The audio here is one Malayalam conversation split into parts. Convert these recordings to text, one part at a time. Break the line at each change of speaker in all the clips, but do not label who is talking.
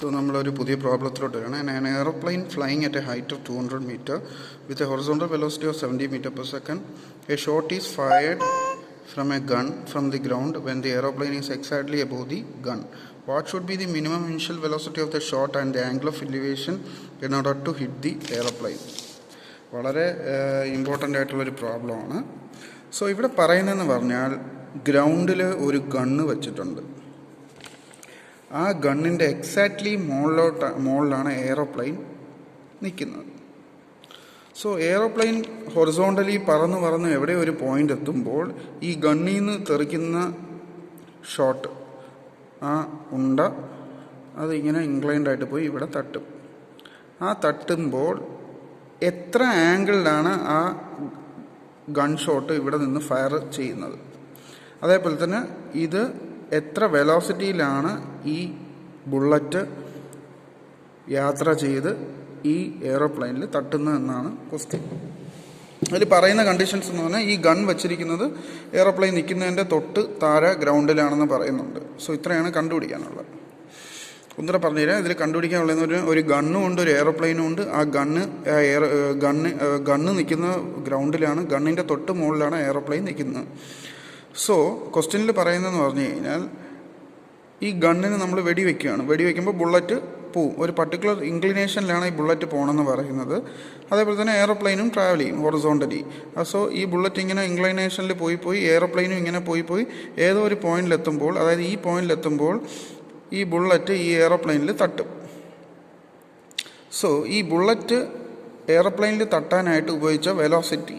So, we will see a problem. An aeroplane flying at a height of 200 meters with a horizontal velocity of 70 meters per second. A shot is fired from a gun from the ground when the aeroplane is exactly above the gun. What should be the minimum initial velocity of the shot and the angle of elevation in order to hit the aeroplane? വളരെ ഇമ്പോർട്ടൻ്റ് ആയിട്ടുള്ളൊരു പ്രോബ്ലമാണ്. സോ ഇവിടെ പറയുന്നതെന്ന് പറഞ്ഞാൽ ഗ്രൗണ്ടിൽ ഒരു ഗണ്ണ് വെച്ചിട്ടുണ്ട്. ആ ഗണ്ണിൻ്റെ എക്സാക്ട്ലി മുകളിലാണ് എയറോപ്ലെയിൻ നിൽക്കുന്നത്. സോ എയറോപ്ലെയിൻ ഹൊറിസോണ്ടലി പറന്ന് എവിടെ ഒരു പോയിൻ്റ് എത്തുമ്പോൾ ഈ ഗണ്ണിൽ നിന്ന് തെറിക്കുന്ന ഷോട്ട് ആ ഉണ്ട അതിങ്ങനെ ഇൻക്ലൈൻഡായിട്ട് പോയി ഇവിടെ തട്ടും. ആ തട്ടുമ്പോൾ എത്ര ആംഗിളിലാണ് ആ ഗൺ ഷോട്ട് ഇവിടെ നിന്ന് ഫയർ ചെയ്യുന്നത്, അതേപോലെ തന്നെ ഇത് എത്ര വെലോസിറ്റിയിലാണ് ഈ ബുള്ളറ്റ് യാത്ര ചെയ്ത് ഈ എയറോപ്ലെയിനിൽ തട്ടുന്നതെന്നാണ് ക്വസ്റ്റ്യൻ. അതിൽ പറയുന്ന കണ്ടീഷൻസ് എന്ന് പറഞ്ഞാൽ ഈ ഗൺ വെച്ചിരിക്കുന്നത് എയറോപ്ലെയിൻ നിൽക്കുന്നതിൻ്റെ തൊട്ട് താഴെ ഗ്രൗണ്ടിലാണെന്ന് പറയുന്നുണ്ട്. സോ ഇത്രയാണ് കണ്ടുപിടിക്കാനുള്ളത്. ഒന്നുകൂടെ പറഞ്ഞുതരാം. ഇതിൽ കണ്ടുപിടിക്കാനുള്ളതെന്ന് ഒരു ഗണ്ണും ഉണ്ട്, ഒരു എയറോപ്ലെയിനും ഉണ്ട്. ആ ഗണ്ണ് നിൽക്കുന്ന ഗ്രൗണ്ടിലാണ്, ഗണ്ണിൻ്റെ തൊട്ട് മുകളിലാണ് എയറോപ്ലെയിൻ നിൽക്കുന്നത്. സോ ക്വസ്റ്റ്യനിൽ പറയുന്നതെന്ന് പറഞ്ഞു കഴിഞ്ഞാൽ ഈ ഗണ്ണിന് നമ്മൾ വെടിവെക്കുമ്പോൾ ബുള്ളറ്റ് പോവും. ഒരു പർട്ടിക്കുലർ ഇൻക്ലിനേഷനിലാണ് ഈ ബുള്ളറ്റ് പോകണമെന്ന് പറയുന്നത്. അതേപോലെ തന്നെ എയറോപ്ലെയിനും ട്രാവൽ ചെയ്യും ഹൊറിസോണ്ടലി. സോ ഈ ബുള്ളറ്റ് ഇങ്ങനെ ഇൻക്ലിനേഷനിൽ പോയി എയറോപ്ലെയിനും ഇങ്ങനെ പോയി ഏതോ ഒരു പോയിന്റിലെത്തുമ്പോൾ, അതായത് ഈ പോയിന്റിലെത്തുമ്പോൾ ഈ ബുള്ളറ്റ് ഈ എയറോപ്ലെയിനിൽ തട്ടും. സോ ഈ ബുള്ളറ്റ് എയറോപ്ലെയിനിൽ തട്ടാനായിട്ട് ഉപയോഗിച്ച വെലോസിറ്റി,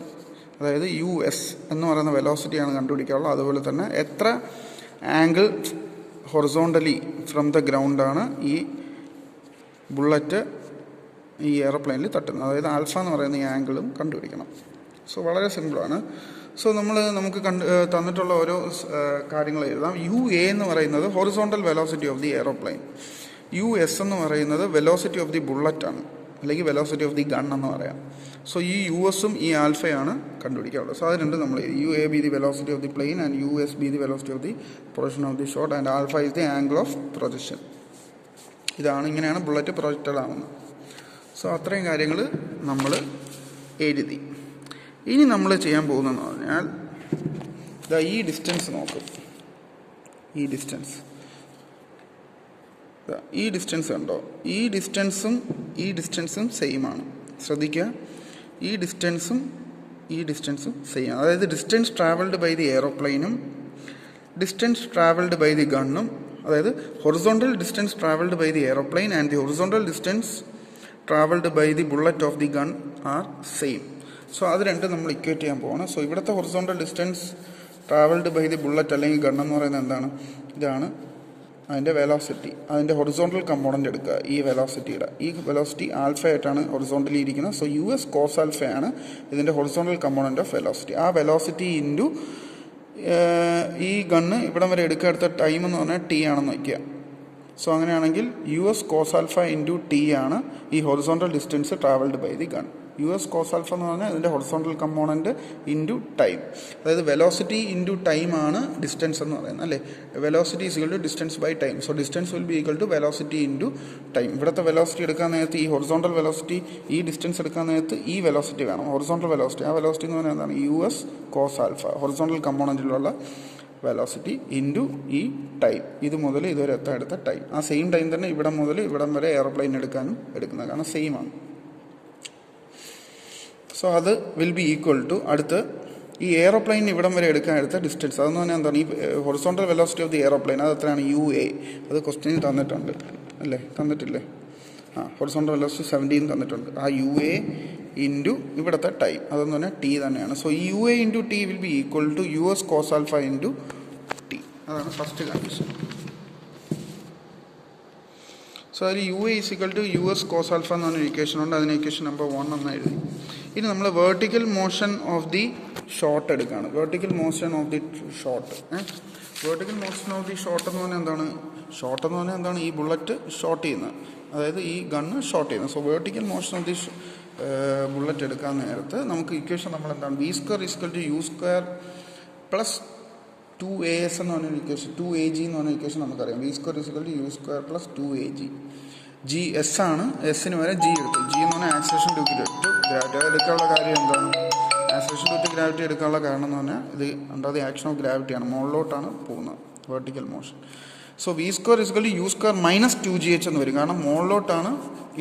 അതായത് US എന്ന് പറയുന്ന വെലോസിറ്റിയാണ് കണ്ടുപിടിക്കാനുള്ളത്. അതുപോലെ തന്നെ എത്ര ആംഗിൾ ഹൊറിസോണ്ടലി ഫ്രം ദ ഗ്രൗണ്ടാണ് ഈ ബുള്ളറ്റ് ഈ എയറോപ്ലെയിനിൽ തട്ടുന്നത്, അതായത് ആൽഫ എന്ന് പറയുന്ന ഈ ആംഗിളും കണ്ടുപിടിക്കണം. സോ വളരെ സിമ്പിളാണ്. സോ നമുക്ക് തന്നിട്ടുള്ള ഓരോ കാര്യങ്ങൾ എഴുതാം. UA എന്ന് പറയുന്നത് horizontal velocity of the aeroplane. US എന്ന് പറയുന്നത് വെലോസിറ്റി ഓഫ് ദി ബുള്ളറ്റാണ്, അല്ലെങ്കിൽ വെലോസിറ്റി ഓഫ് ദി ഗൺ എന്ന് പറയാം. സോ ഈ USഉം ഈ ആൽഫയാണ് കണ്ടുപിടിക്കാനുള്ളത്. സോ അത് രണ്ടും നമ്മൾ UA be the velocity of the plane and US be the velocity of the projection of the shot and alpha is the angle of projection. ഇങ്ങനെയാണ് ബുള്ളറ്റ് പ്രൊജക്റ്റഡ് ആവുന്നത്. സോ അത്രയും കാര്യങ്ങൾ നമ്മൾ എഴുതി. ഇനി നമ്മൾ ചെയ്യാൻ പോകുന്നതെന്ന് പറഞ്ഞാൽ ഈ ഡിസ്റ്റൻസ് നോക്കും. ഈ ഡിസ്റ്റൻസ് കണ്ടോ? ഈ ഡിസ്റ്റൻസും സെയിം ആണ്. ശ്രദ്ധിക്കുക, ഈ ഡിസ്റ്റൻസും സെയിം ആണ്. അതായത് ഡിസ്റ്റൻസ് ട്രാവൽഡ് ബൈ ദി എയറോപ്ലെയിനും ഡിസ്റ്റൻസ് ട്രാവൽഡ് ബൈ ദി ഗണ്ണും, അതായത് horizontal distance travelled by the aeroplane and the horizontal distance travelled by the bullet of the gun are same. So അത് രണ്ടും നമ്മൾ ഇക്വേറ്റ് ചെയ്യാൻ പോവാണ്. സോ ഇവിടുത്തെ horizontal distance travelled by the bullet അല്ലെങ്കിൽ ഗൺ എന്ന് പറയുന്നത് എന്താണ്? ഇതാണ് അതിൻ്റെ വെലോസിറ്റി. അതിൻ്റെ ഹൊറിസോണ്ടൽ കമ്പോണൻ്റ് എടുക്കുക. ഈ വെലോസിറ്റി ആൽഫ ആയിട്ടാണ് ഹൊറിസോണ്ടലി ഇരിക്കുന്നത്. സോ US കോസ് ആൽഫയാണ് ഇതിൻ്റെ ഹൊറിസോണ്ടൽ കമ്പോണൻ്റ് ഓഫ് വെലോസിറ്റി. ആ വെലോസിറ്റി ഇൻറ്റു ഈ ഗണ്ണ് ഇവിടം വരെ എടുത്ത ടൈം എന്ന് പറഞ്ഞാൽ T ആണെന്ന് വയ്ക്കുക. സോ അങ്ങനെയാണെങ്കിൽ US cos alpha into T ആണ് ഈ horizontal distance travelled by the gun. US cos alpha എന്ന് പറഞ്ഞാൽ ഇതിൻ്റെ ഹൊറിസോണ്ടൽ കമ്പോണൻറ്റ് ഇൻറ്റു ടൈം, അതായത് വെലോസിറ്റി ഇൻറ്റു ടൈം ആണ് ഡിസ്റ്റൻസ് എന്ന് പറയുന്നത്, അല്ലേ? Velocity is equal to distance by time. So distance will be equal to velocity into time. ഇവിടുത്തെ വെലോസിറ്റി എടുക്കാൻ നേരത്ത് ഈ ഹൊറിസോണ്ടൽ വെലോസിറ്റി, ഈ ഡിസ്റ്റൻസ് എടുക്കാൻ നേരത്ത് ഈ വെലോസിറ്റി വേണം, ഹൊറിസോണ്ടൽ വെലോസിറ്റി. ആ വെലോസിറ്റി എന്ന് പറഞ്ഞാൽ എന്താണ്? US കോസ് ആൽഫ, ഹൊറിസോണ്ടൽ കമ്പോണൻറ്റിലുള്ള വെലോസിറ്റി ഇൻറ്റു ഈ ടൈം. ഇത് മുതൽ ഇതുവരെ എടുത്ത ടൈം. ആ സെയിം ടൈം തന്നെ ഇവിടം മുതൽ ഇവിടം വരെ എയർപ്ലെയിൻ എടുക്കുന്നത്, കാരണം സെയിം ആണ്. സോ അത് വിൽ ബി ഈക്വൽ ടു അടുത്ത് ഈ എയറോപ്ലെയിൻ ഇവിടം വരെ എടുത്ത ഡിസ്റ്റൻസ്. അതെന്ന് പറഞ്ഞാൽ എന്താണ്? ഈ horizontal velocity of the aeroplane അത് എത്രയാണ്? UA. അത് ക്വസ്റ്റ്യനിൽ തന്നിട്ടുണ്ട്, അല്ലേ? തന്നിട്ടില്ലേ? ഹൊറിസോണ്ടൽ വെലോസിറ്റി 17 തന്നിട്ടുണ്ട്. ആ UA ഇൻറ്റു ഇവിടുത്തെ ടൈം അതെന്ന് പറഞ്ഞാൽ T തന്നെയാണ്. So UA into T will be equal to US cos alpha into T. അതാണ് ഫസ്റ്റ് കണ്ടീഷൻ. സോ അതിൽ UA is equal to US cos alpha എന്ന് പറഞ്ഞൊരു ഇക്വേഷൻ ഉണ്ട്. അതിന് ഇക്വേഷൻ നമ്പർ 1 എന്ന് എഴുതി. ഇനി നമ്മൾ vertical motion of the shot എടുക്കുകയാണ്. Vertical motion of the shot എന്ന് പറഞ്ഞാൽ എന്താണ്? ഈ ബുള്ളറ്റ് ഷോട്ട് ചെയ്യുന്നത്, അതായത് ഈ ഗണ്ണ് ഷോട്ട് ചെയ്യുന്നത്. So vertical motion of the bullet എടുക്കാൻ നേരത്ത് നമുക്ക് ഇക്വേഷൻ നമ്മൾ എന്താണ്? V² = U² + 2as എന്ന് പറഞ്ഞ ഇക്വേഷൻ 2ag എന്ന് പറഞ്ഞ ഇക്വേഷൻ നമുക്കറിയാം. v square is equal to u square plus 2ag. G S ആണ്, എസിന് വരെ ജി എടുത്തു. ജി എന്ന് പറഞ്ഞാൽ ആക്സിലറേഷൻ ഡ്യൂ ടു ഗ്രാവിറ്റി. അത് എടുക്കാനുള്ള കാര്യം എന്താണ്? ആക്സിലറേഷൻ ഡ്യൂ ടു ഗ്രാവിറ്റി എടുക്കാനുള്ള കാരണം എന്ന് പറഞ്ഞാൽ ഇത് അണ്ടർ ദി ആക്ഷൻ ഓഫ് ഗ്രാവിറ്റിയാണ്, മുകളിലോട്ടാണ് പോകുന്നത്, vertical motion. So v square is equal to u square minus 2gh എന്ന് വരും. കാരണം മുകളിലോട്ടാണ്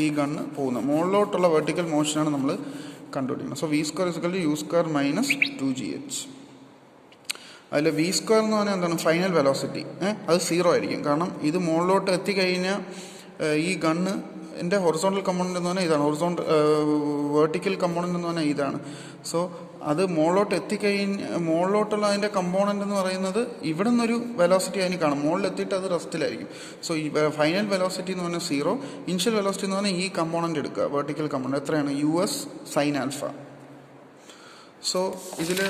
ഈ ഗണ്ണ് പോകുന്നത്, മുകളിലോട്ടുള്ള വെർട്ടിക്കൽ മോഷനാണ് നമ്മൾ കണ്ടുപിടിക്കുന്നത്. So v square is equal to u square minus 2gh. അതിൽ വി സ്ക്വയർ എന്ന് പറഞ്ഞാൽ എന്താണ്? Final velocity. അത് 0 ആയിരിക്കും. കാരണം ഇത് മുകളിലോട്ട് എത്തിക്കഴിഞ്ഞാൽ ഈ ഗണ്ണ് എൻ്റെ ഹൊറിസോണ്ടൽ കമ്പോണൻ്റ് എന്ന് പറഞ്ഞാൽ ഇതാണ്, വെർട്ടിക്കൽ കമ്പോണൻ്റ് എന്ന് പറഞ്ഞാൽ ഇതാണ്. സോ അത് മുകളിലോട്ട് മുകളിലോട്ടുള്ള അതിൻ്റെ കമ്പോണൻ്റ് എന്ന് പറയുന്നത് ഇവിടെ നിന്നൊരു വെലോസിറ്റി അതിന് കാണും, മുകളിലെത്തിയിട്ട് അത് റെസ്റ്റിലായിരിക്കും. സോ ഈ ഫൈനൽ വെലോസിറ്റി എന്ന് പറഞ്ഞാൽ 0, ഇനിഷ്യൽ വെലോസിറ്റി എന്ന് പറഞ്ഞാൽ ഈ കമ്പോണൻ്റ് എടുക്കുക, വെർട്ടിക്കൽ കമ്പോണൻ്റ് എത്രയാണ്? US sin alpha. സോ ഇതിൽ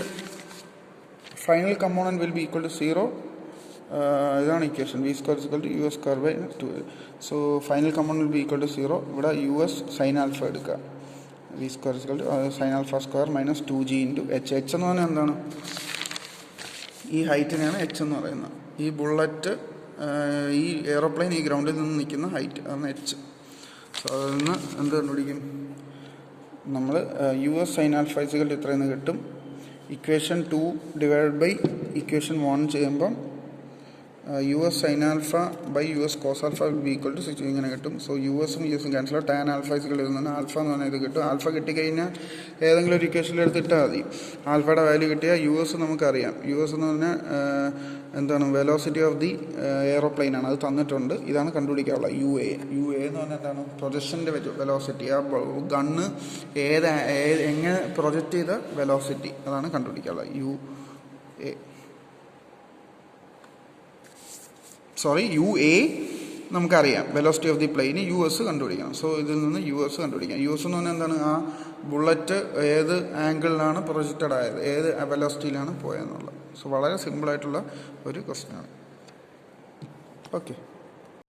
final component will be equal to 0. ഇതാണ് equation, v square is equal to u S square by 2. So final component will be equal to 0. ഇവിടെ US sin alpha എടുക്കുക, v square is equal to sin alpha സ്ക്വയർ minus 2g into H. H എന്ന് പറഞ്ഞാൽ എന്താണ്? ഈ ഹൈറ്റിനെയാണ് എച്ച് എന്ന് പറയുന്നത്. ഈ ബുള്ളറ്റ്, ഈ എയറോപ്ലെയിൻ ഈ ഗ്രൗണ്ടിൽ നിന്ന് നിൽക്കുന്ന ഹൈറ്റ്, അതാണ് എച്ച്. സോ അതിൽ നിന്ന് എന്ത് കണ്ടുപിടിക്കും നമ്മൾ? US sin alpha is equal to ഇത്രയെന്ന് കിട്ടും. ഇക്വേഷൻ 2 ഡിവൈഡ് ബൈ ഇക്വേഷൻ 1 ചെയ്യുമ്പം US sin alpha by US cos alpha will be equal to 6 ഇങ്ങനെ കിട്ടും. സോ യുഎസും യുഎസും ക്യാൻസൽ ആവും. ടാൻ ആൽഫ ഇസിക്കൽ ഇരുന്നാണ് ആൽഫ എന്ന് പറഞ്ഞാൽ ഇത് കിട്ടും. ആൽഫ കിട്ടിക്കഴിഞ്ഞാൽ ഏതെങ്കിലും ഒരു ഇക്വേഷനിൽ എടുത്തിട്ടാൽ മതി. ആൽഫയുടെ വാല്യൂ കിട്ടിയാൽ US നമുക്കറിയാം. US എന്ന് പറഞ്ഞാൽ എന്താണ്? വെലോസിറ്റി ഓഫ് ദി എയറോപ്ലെയിൻ ആണ്, അത് തന്നിട്ടുണ്ട്. ഇതാണ് കണ്ടുപിടിക്കാനുള്ള UA. UA എന്ന് പറഞ്ഞാൽ എന്താണ്? പ്രൊജക്ഷൻ്റെ വെലോസിറ്റി. ആ ഗണ്ണ് എങ്ങനെ പ്രൊജക്റ്റ് ചെയ്ത വെലോസിറ്റി, അതാണ് കണ്ടുപിടിക്കാനുള്ള UA. UA നമുക്കറിയാം, velocity of the plain. US കണ്ടുപിടിക്കണം. സോ ഇതിൽ നിന്ന് US കണ്ടുപിടിക്കാം. US എന്ന് പറഞ്ഞാൽ എന്താണ്? ആ ബുള്ളറ്റ് ഏത് ആംഗിളിലാണ് പ്രൊജക്റ്റഡ് ആയത്, ഏത് വെലോസിറ്റിയിലാണ് പോയതെന്നുള്ളത്. സോ വളരെ സിമ്പിളായിട്ടുള്ള ഒരു ക്വസ്റ്റ്യനാണ്. ഓക്കെ.